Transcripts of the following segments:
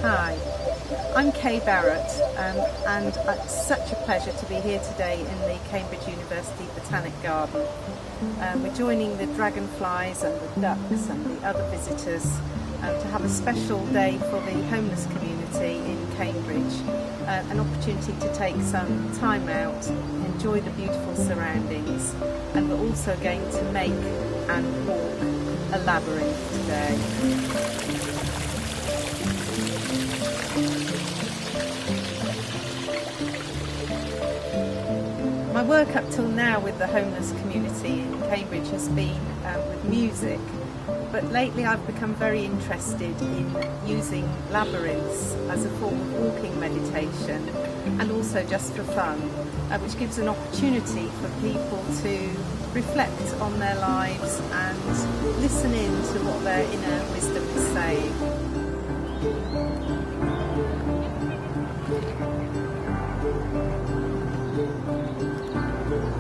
Hi, I'm Barrett, and it's such a pleasure to be here today in the Cambridge University Botanic Garden. We're joining the dragonflies and the ducks and the other visitors to have a special day for the homeless community in Cambridge, an opportunity to take some time out, enjoy the beautiful surroundings, and we're also going to make and walk a labyrinth today. My work up till now with the homeless community in Cambridge has been with music, but lately I've become very interested in using labyrinths as a form of walking meditation and also just for fun, which gives an opportunity for people to reflect on their lives and listen in to what their inner wisdom is saying.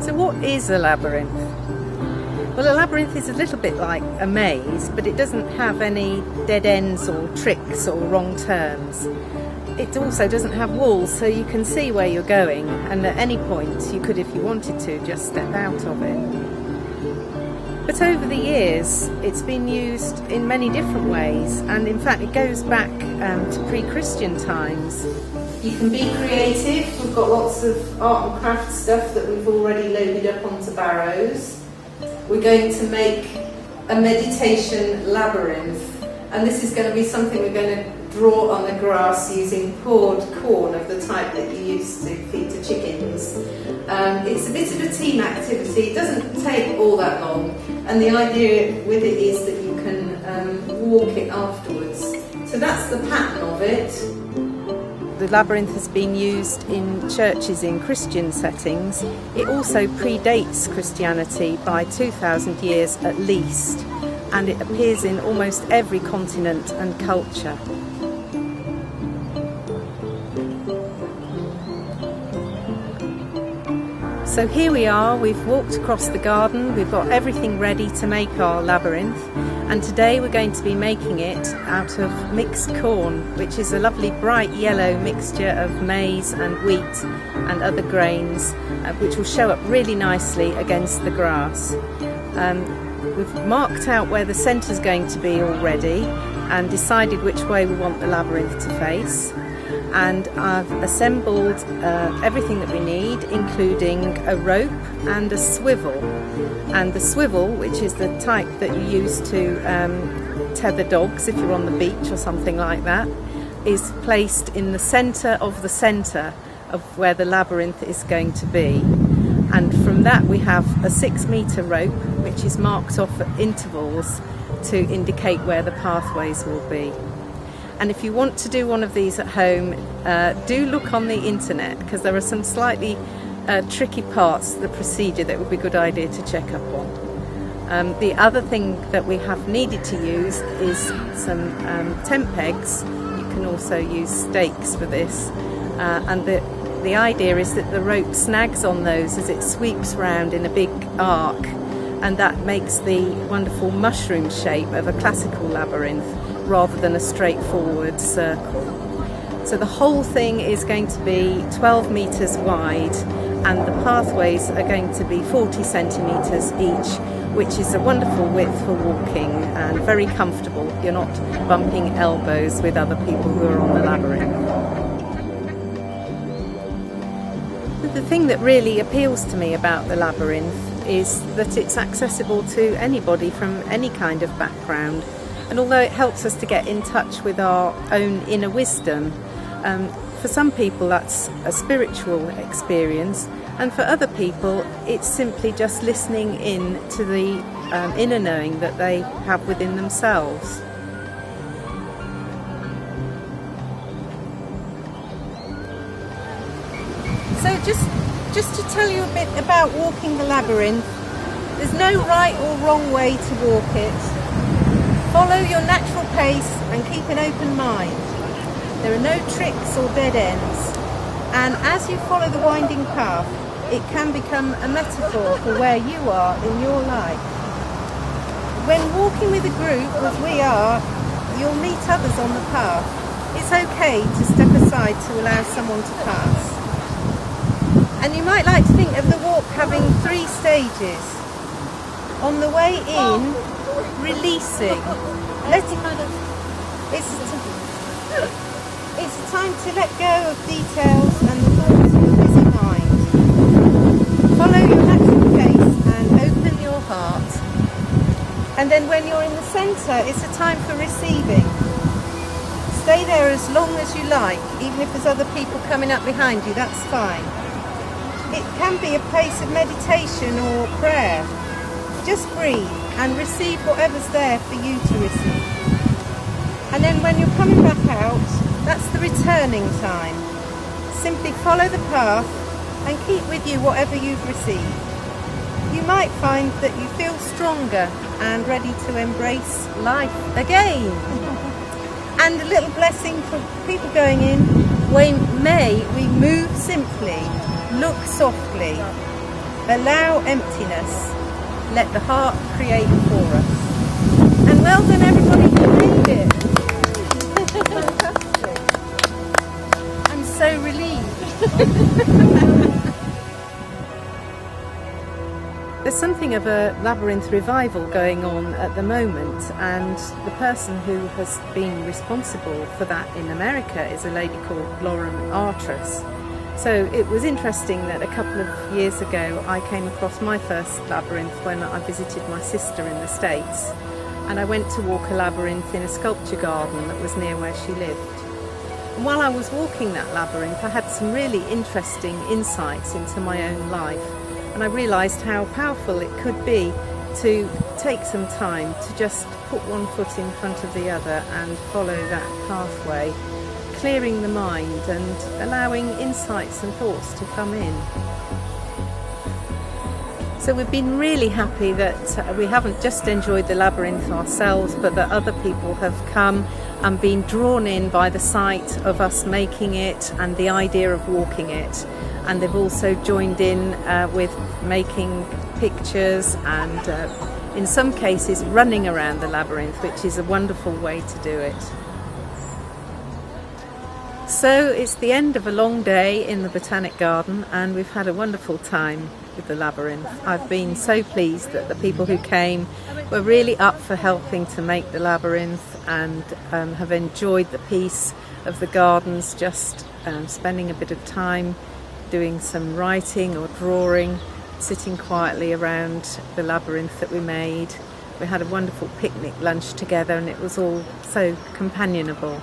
So what is a labyrinth? Well, a labyrinth is a little bit like a maze, but it doesn't have any dead ends or tricks or wrong turns. It also doesn't have walls, so you can see where you're going, and at any point you could, if you wanted to, just step out of it. But over the years it's been used in many different ways, and in fact it goes back to pre-Christian times. You can be creative. We've got lots of art and craft stuff that we've already loaded up onto barrows. We're going to make a meditation labyrinth, and this is going to be something we're going to draw on the grass using poured corn of the type that you used to feed to chickens. It's a bit of a team activity. It doesn't take all that long, and the idea with it is that you can walk it afterwards. So that's the pattern of it. The labyrinth has been used in churches in Christian settings. It also predates Christianity by 2,000 years at least, and it appears in almost every continent and culture. So here we are, we've walked across the garden, we've got everything ready to make our labyrinth, and today we're going to be making it out of mixed corn, which is a lovely bright yellow mixture of maize and wheat and other grains, which will show up really nicely against the grass. We've marked out where the centre is going to be already and decided which way we want the labyrinth to face. And I've assembled everything that we need, including a rope and a swivel. And the swivel, which is the type that you use to tether dogs if you're on the beach or something like that, is placed in the centre of where the labyrinth is going to be. And from that we have a 6-metre rope, which is marked off at intervals to indicate where the pathways will be. And if you want to do one of these at home, do look on the internet, because there are some slightly tricky parts to the procedure that would be a good idea to check up on. The other thing that we have needed to use is some tent pegs. You can also use stakes for this, and the idea is that the rope snags on those as it sweeps round in a big arc, and that makes the wonderful mushroom shape of a classical labyrinth rather than a straightforward circle. So the whole thing is going to be 12 metres wide, and the pathways are going to be 40 centimetres each, which is a wonderful width for walking and very comfortable. You're not bumping elbows with other people who are on the labyrinth. The thing that really appeals to me about the labyrinth is that it's accessible to anybody from any kind of background. And although it helps us to get in touch with our own inner wisdom, for some people that's a spiritual experience, and for other people it's simply just listening in to the inner knowing that they have within themselves. So just to tell you a bit about walking the labyrinth, there's no right or wrong way to walk it. Follow your natural pace and keep an open mind. There are no tricks or dead ends, and as you follow the winding path, it can become a metaphor for where you are in your life. When walking with a group, as we are, you'll meet others on the path, it's okay to step aside to allow someone to pass. And you might like to think of the walk having 3 stages. On the way in, releasing, letting it's a time to let go of details and the thoughts of a busy mind. Follow your natural pace and open your heart. And then when you're in the centre, it's a time for receiving. Stay there as long as you like, even if there's other people coming up behind you, that's fine. It can be a place of meditation or prayer. Just breathe and receive whatever's there for you to receive. And then when you're coming back out, that's the returning time. Simply follow the path and keep with you whatever you've received. You might find that you feel stronger and ready to embrace life again. And a little blessing for people going in. May we move simply, look softly, allow emptiness, let the heart create for us. And well done everybody who made it. I'm so relieved. There's something of a labyrinth revival going on at the moment, and the person who has been responsible for that in America is a lady called Barrett. So it was interesting that a couple of years ago I came across my first labyrinth when I visited my sister in the States, and I went to walk a labyrinth in a sculpture garden that was near where she lived. And while I was walking that labyrinth, I had some really interesting insights into my own life. And I realised how powerful it could be to take some time to just put one foot in front of the other and follow that pathway, clearing the mind and allowing insights and thoughts to come in. So we've been really happy that we haven't just enjoyed the labyrinth ourselves, but that other people have come and been drawn in by the sight of us making it and the idea of walking it. And they've also joined in with making pictures and in some cases running around the labyrinth, which is a wonderful way to do it. So it's the end of a long day in the Botanic Garden, and we've had a wonderful time with the labyrinth. I've been so pleased that the people who came were really up for helping to make the labyrinth and have enjoyed the peace of the gardens, just spending a bit of time doing some writing or drawing, sitting quietly around the labyrinth that we made. We had a wonderful picnic lunch together and it was all so companionable.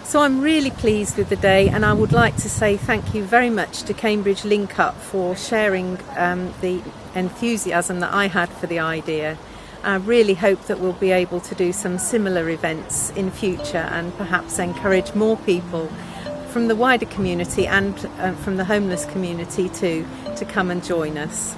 So I'm really pleased with the day, and I would like to say thank you very much to Cambridge Link Up for sharing the enthusiasm that I had for the idea. I really hope that we'll be able to do some similar events in future and perhaps encourage more people from the wider community and from the homeless community too to come and join us.